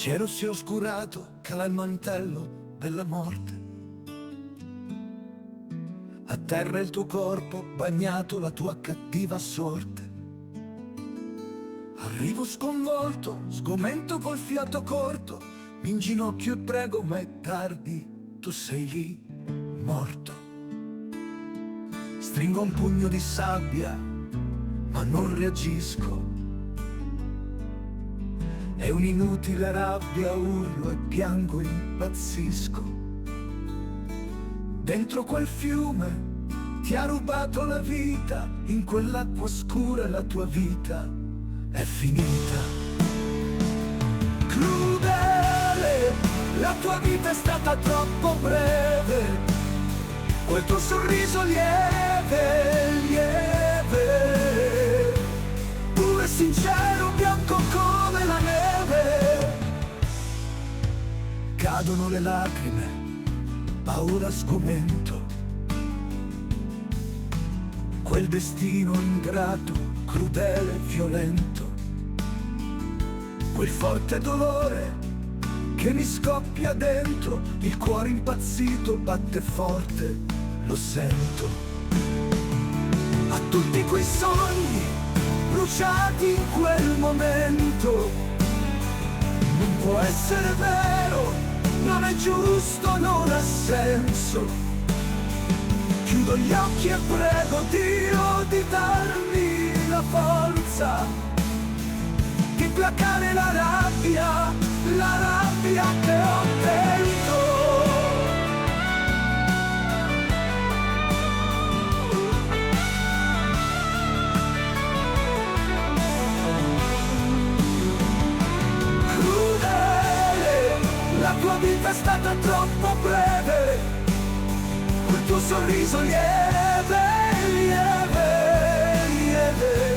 cielo si è oscurato, cala il mantello della morte. A terra il tuo corpo, bagnato la tua cattiva sorte. Arrivo sconvolto, sgomento col fiato corto, mi inginocchio e prego, ma è tardi, tu sei lì, morto. Stringo un pugno di sabbia, ma non reagisco. È un'inutile rabbia, urlo e piango, impazzisco. Dentro quel fiume ti ha rubato la vita, in quell'acqua scura la tua vita è finita. Crudele, la tua vita è stata troppo breve, quel tuo sorriso lieve, lieve, pure sincero, bianco come la neve. Cadono le lacrime, paura, sgomento, quel destino ingrato, crudele, violento, quel forte dolore che mi scoppia dentro, il cuore impazzito batte forte, lo sento. A tutti quei sogni bruciati in quel momento, non può essere vero, non è giusto, non ha senso. Chiudo gli occhi e prego Dio di darmi la forza di placare la rabbia che ho dentro. Crudele, la tua vita è stata troppo breve, quel tuo sorriso lieve, lieve, lieve.